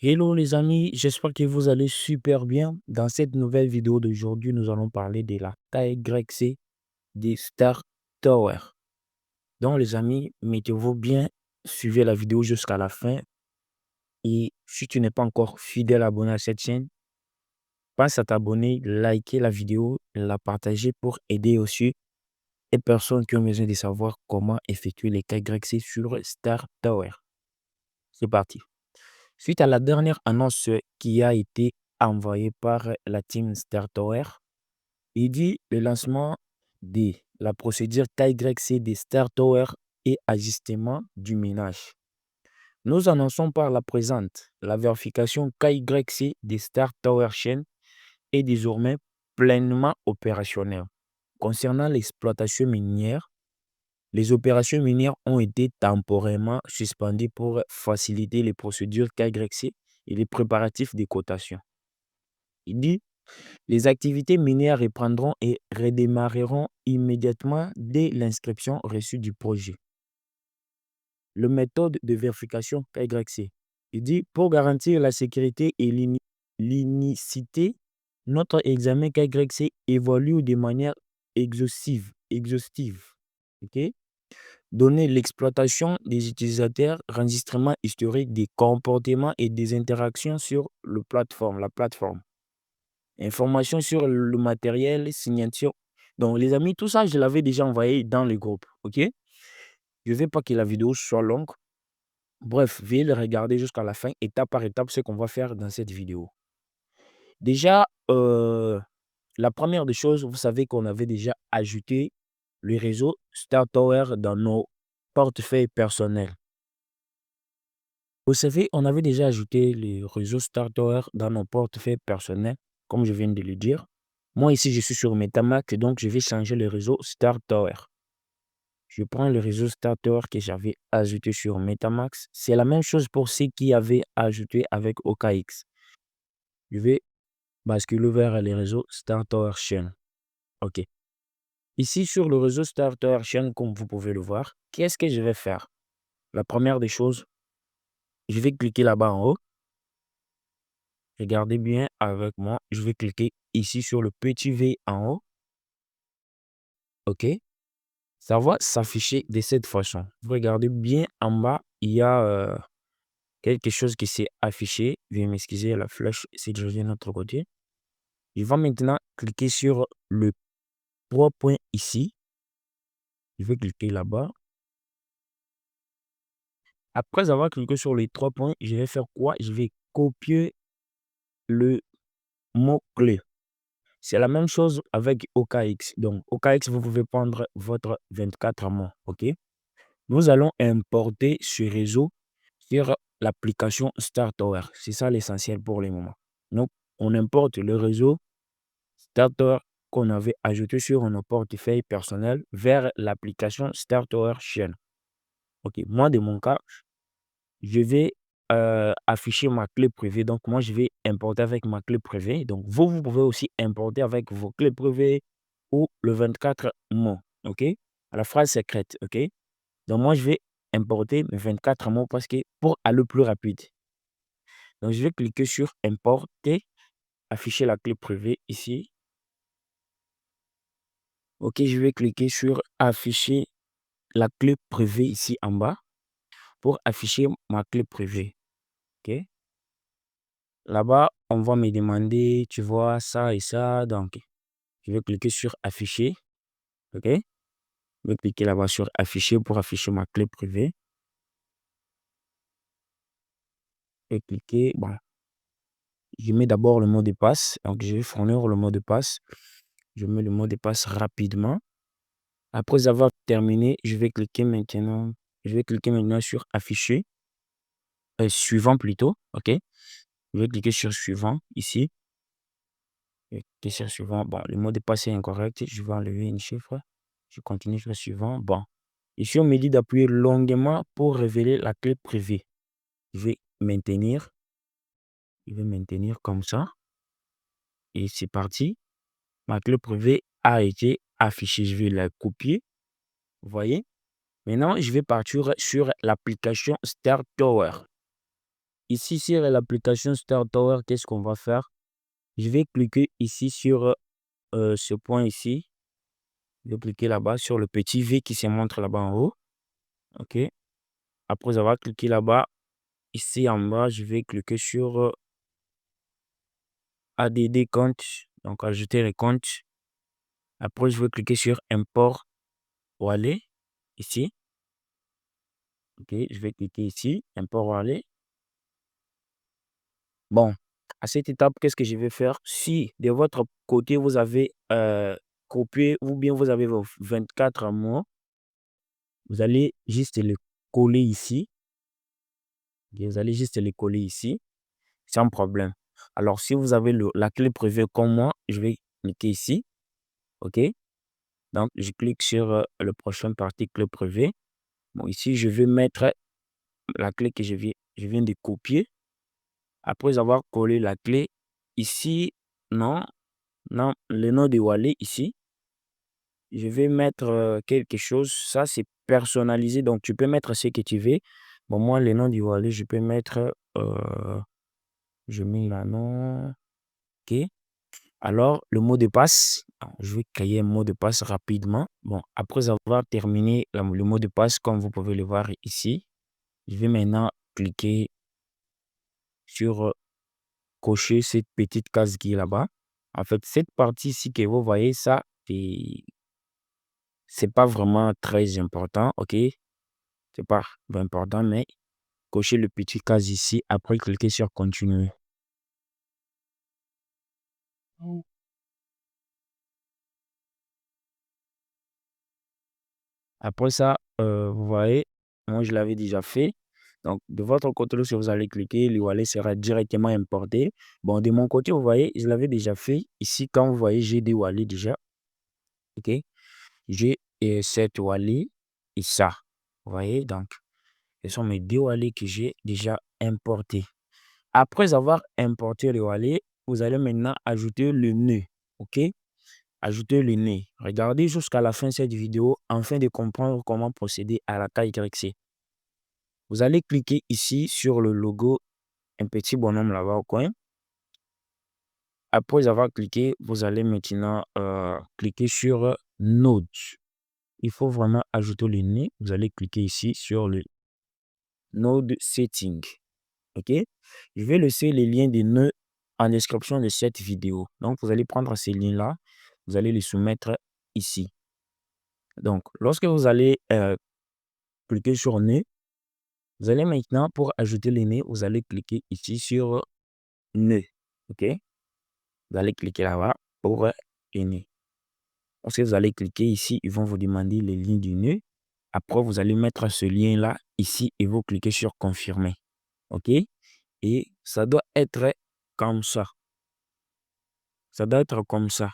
Hello les amis, j'espère que vous allez super bien. Dans cette nouvelle vidéo d'aujourd'hui, nous allons parler de la KYC des Star Tower. Donc les amis, mettez-vous bien, suivez la vidéo jusqu'à la fin. Et si tu n'es pas encore fidèle abonné à cette chaîne, pense à t'abonner, liker la vidéo, la partager pour aider aussi les personnes qui ont besoin de savoir comment effectuer les KYC sur Star Tower. C'est parti. Suite à la dernière annonce qui a été envoyée par la team Star Tower, il dit le lancement de la procédure KYC des Star Tower et ajustement du ménage. Nous annonçons par la présente la vérification KYC des Star Tower Chain est désormais pleinement opérationnelle. Concernant l'exploitation minière, les opérations minières ont été temporairement suspendues pour faciliter les procédures KYC et les préparatifs des cotations. Il dit les activités minières reprendront et redémarreront immédiatement dès l'inscription reçue du projet. Le méthode de vérification KYC. Il dit pour garantir la sécurité et l'unicité, notre examen KYC évolue de manière exhaustive. Ok? Donner l'exploitation des utilisateurs, enregistrement historique des comportements et des interactions sur la plateforme. Information sur le matériel, signature. Donc, les amis, tout ça, je l'avais déjà envoyé dans le groupe. OK? Je ne veux pas que la vidéo soit longue. Bref, veuillez le regarder jusqu'à la fin, étape par étape, ce qu'on va faire dans cette vidéo. Déjà, la première des choses, vous savez qu'on avait déjà ajouté le réseau Star Tower dans nos portefeuilles personnels. Vous savez, on avait déjà ajouté le réseau Star Tower dans nos portefeuilles personnels, comme je viens de le dire. Moi, ici, je suis sur MetaMask, donc je vais changer le réseau Star Tower. Je prends le réseau Star Tower que j'avais ajouté sur MetaMask. C'est la même chose pour ceux qui avaient ajouté avec OKX. Je vais basculer vers le réseau Star Tower Chain. OK. Ici, sur le réseau Star Tower Chain, comme vous pouvez le voir, qu'est-ce que je vais faire? La première des choses, je vais cliquer là-bas en haut. Regardez bien avec moi. Je vais cliquer ici sur le petit V en haut. OK. Ça va s'afficher de cette façon. Vous regardez bien en bas, il y a quelque chose qui s'est affiché. Veuillez m'excuser, la flèche, c'est de de notre côté. Je vais maintenant cliquer sur le 3 points ici. Je vais cliquer là-bas. Après avoir cliqué sur les 3 points, je vais faire quoi? Je vais copier le mot-clé. C'est la même chose avec OKX. Donc, OKX, vous pouvez prendre votre 24 mots. OK? Nous allons importer ce réseau sur l'application Star Tower. C'est ça l'essentiel pour le moment. Donc, on importe le réseau Star Tower qu'on avait ajouté sur nos portefeuilles personnels vers l'application Star Tower Chain. OK. Moi, de mon cas, je vais afficher ma clé privée. Donc, moi, je vais importer avec ma clé privée. Donc, vous pouvez aussi importer avec vos clés privées ou le 24 mots. OK? À la phrase secrète. OK? Donc, moi, je vais importer mes 24 mots parce que pour aller plus rapide. Donc, je vais cliquer sur importer, afficher la clé privée ici. OK, je vais cliquer sur afficher la clé privée ici en bas pour afficher ma clé privée. OK? Là-bas, on va me demander, tu vois, ça et ça. Donc, je vais cliquer sur afficher. OK? Je vais cliquer là-bas sur afficher pour afficher ma clé privée. Et cliquer, bon, je mets d'abord le mot de passe. Donc, je vais fournir le mot de passe. Je mets le mot de passe rapidement. Après avoir terminé, je vais cliquer maintenant. Je vais cliquer maintenant sur afficher. Suivant plutôt. OK? Je vais cliquer sur suivant ici. Je vais cliquer sur suivant. Bon, le mot de passe est incorrect. Je vais enlever une chiffre. Je continue sur suivant. Bon. Ici, on me dit d'appuyer longuement pour révéler la clé privée. Je vais maintenir. Je vais maintenir comme ça. Et c'est parti. Ma clé privée a été affichée. Je vais la copier. Vous voyez? Maintenant, je vais partir sur l'application Star Tower. ici sur l'application Star Tower, qu'est-ce qu'on va faire? Je vais cliquer ici sur ce point ici. Je vais cliquer là-bas sur le petit V qui se montre là-bas en haut. OK. Après avoir cliqué là-bas, ici en bas, je vais cliquer sur ADD compte. Donc, ajouter les comptes. Après, je vais cliquer sur import wallet ici. OK. Je vais cliquer ici, import wallet. Bon, à cette étape, qu'est-ce que je vais faire? Si de votre côté, vous avez copié ou bien vous avez vos 24 mois, vous allez juste le coller ici. Ok, vous allez juste le coller ici, sans problème. Alors, si vous avez la clé privée comme moi, je vais cliquer ici. OK? Donc, je clique sur le prochain parti clé privée. Bon, ici, je vais mettre la clé que je viens de copier. Après avoir collé la clé, ici, non, non, le nom de wallet ici, je vais mettre quelque chose. Ça, c'est personnalisé. Donc, tu peux mettre ce que tu veux. Bon, moi, le nom du wallet, je peux mettre, je mets là, non. OK. Alors, le mot de passe, je vais créer un mot de passe rapidement. Bon, après avoir terminé le mot de passe, comme vous pouvez le voir ici, je vais maintenant cliquer sur cocher cette petite case qui est là-bas. En fait, cette partie ici que vous voyez, ça, c'est pas vraiment très important, OK? C'est pas important, mais cocher le petit case ici, après cliquer sur continuer. Après ça, vous voyez, moi je l'avais déjà fait. Donc, de votre côté, si vous allez cliquer, le wallet sera directement importé. Bon, de mon côté, vous voyez, je l'avais déjà fait. Ici, quand vous voyez, j'ai des wallets déjà. OK? J'ai cette wallet et ça. Vous voyez, donc, ce sont mes deux wallets que j'ai déjà importés. Après avoir importé le wallet, vous allez maintenant ajouter le nœud. OK? Ajouter le nœud. Regardez jusqu'à la fin de cette vidéo afin de comprendre comment procéder à la KYC. Vous allez cliquer ici sur le logo, un petit bonhomme là-bas au coin. Après avoir cliqué, vous allez maintenant cliquer sur Node. Il faut vraiment ajouter le nœud. Vous allez cliquer ici sur le Node Setting. OK? Je vais laisser les liens des nœuds en description de cette vidéo. Donc, vous allez prendre ces liens-là. Vous allez les soumettre ici. Donc, lorsque vous allez cliquer sur nœud, vous allez maintenant, pour ajouter les nœuds, vous allez cliquer ici sur nœud. OK? Vous allez cliquer là-bas pour les nœuds. Lorsque vous allez cliquer ici, ils vont vous demander les liens du nœud. Après, vous allez mettre ce lien-là ici et vous cliquez sur confirmer. OK? Et ça doit être comme ça. Ça doit être comme ça.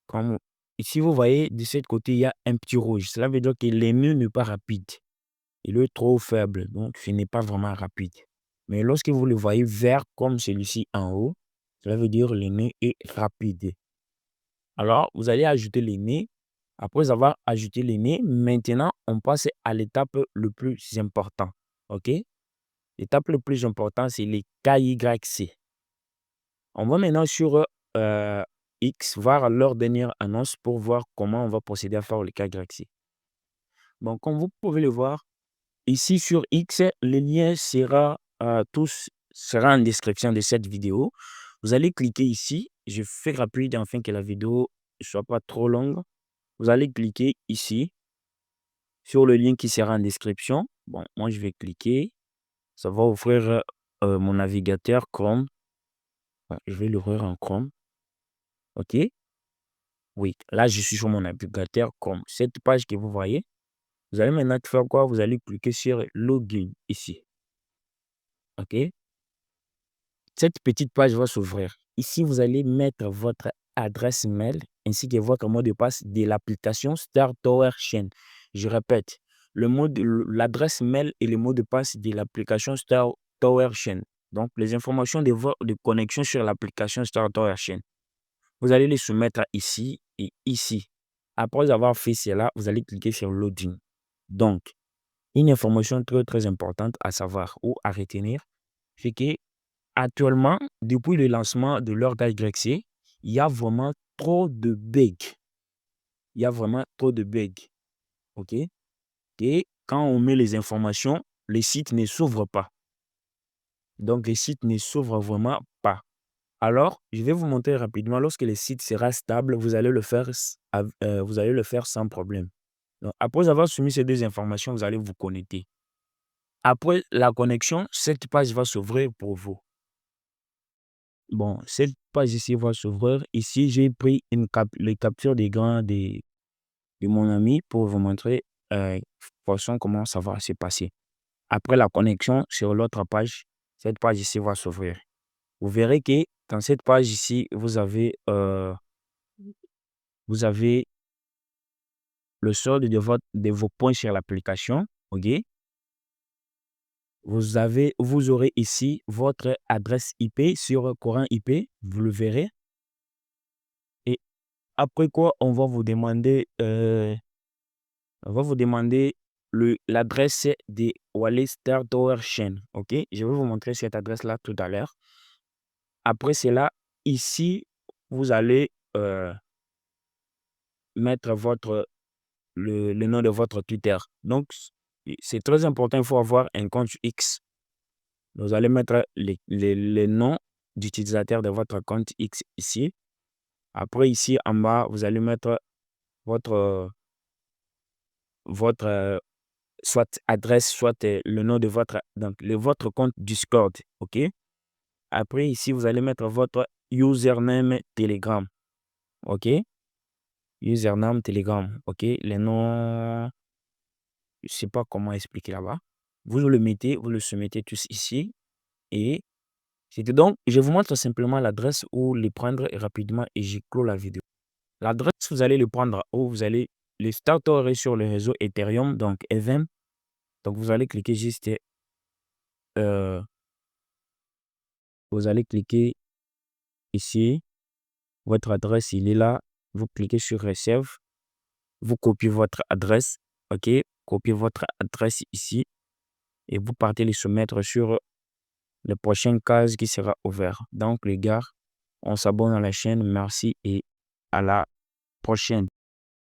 Comme ici, vous voyez, de ce côté, il y a un petit rouge. Cela veut dire que le nœud n'est pas rapide. Il est trop faible, donc ce n'est pas vraiment rapide. Mais lorsque vous le voyez vert comme celui-ci en haut, cela veut dire que le nœud est rapide. Alors, vous allez ajouter les nœuds. Après avoir ajouté les nœuds, maintenant, on passe à l'étape le plus important. OK? L'étape le plus importante, c'est les KYC. On va maintenant sur X, voir leur dernière annonce pour voir comment on va procéder à faire le KYC. Bon, comme vous pouvez le voir, ici sur X, le lien sera sera en description de cette vidéo. Vous allez cliquer ici. Je fais rapide afin que la vidéo ne soit pas trop longue. Vous allez cliquer ici sur le lien qui sera en description. Bon, moi, je vais cliquer. Ça va ouvrir mon navigateur Chrome. Ouais, je vais l'ouvrir en Chrome. OK? Oui, là, je suis sur mon navigateur Chrome. Cette page que vous voyez, vous allez maintenant faire quoi? Vous allez cliquer sur Login ici. OK? Cette petite page va s'ouvrir. Ici, vous allez mettre votre adresse mail ainsi que votre mot de passe de l'application Star Tower Chain. Je répète, l'adresse mail et le mot de passe de l'application Star Tower Chain. Donc, les informations de connexion sur l'application Star Tower Chain. Vous allez les soumettre ici et ici. Après avoir fait cela, vous allez cliquer sur Loading. Donc, une information très, très importante à savoir ou à retenir, c'est que actuellement, depuis le lancement de leur YC, il y a vraiment trop de bugs. Il y a vraiment trop de bugs. OK? Et quand on met les informations, les sites ne s'ouvrent pas. Donc, les sites ne s'ouvrent vraiment pas. Alors, je vais vous montrer rapidement, lorsque le site sera stable, vous allez le faire, vous allez le faire sans problème. Donc, après avoir soumis ces deux informations, vous allez vous connecter. Après la connexion, cette page va s'ouvrir pour vous. Bon, cette page ici va s'ouvrir. Ici, j'ai pris les captures d'écran de mon ami pour vous montrer façon comment ça va se passer. Après la connexion sur l'autre page, cette page ici va s'ouvrir. Vous verrez que dans cette page ici, vous avez le solde de vos points sur l'application. OK? Vous aurez ici votre adresse IP sur Courant IP. Vous le verrez. Et après quoi, on va vous demander l'adresse de Wallet Star Tower Chain. OK? Je vais vous montrer cette adresse-là tout à l'heure. Après cela, ici, vous allez mettre le nom de votre Twitter. Donc, c'est très important, il faut avoir un compte X. Vous allez mettre les noms d'utilisateurs de votre compte X ici. Après, ici en bas, vous allez mettre votre soit adresse, soit le nom de votre compte Discord. OK? Après, ici, vous allez mettre votre username Telegram. OK? Username Telegram. OK? Les noms, je ne sais pas comment expliquer là-bas. Vous le mettez, vous le soumettez tous ici. Et c'était donc, je vous montre simplement l'adresse où le prendre rapidement et je clôt la vidéo. L'adresse, vous allez le prendre où vous allez le starter sur le réseau Ethereum, donc Event. Donc, vous allez cliquer juste, vous allez cliquer ici. Votre adresse, il est là. Vous cliquez sur Receive. Vous copiez votre adresse. OK? Copiez votre adresse ici. Et vous partez les soumettre sur le prochain case qui sera ouvert. Donc, les gars, on s'abonne à la chaîne. Merci et à la prochaine.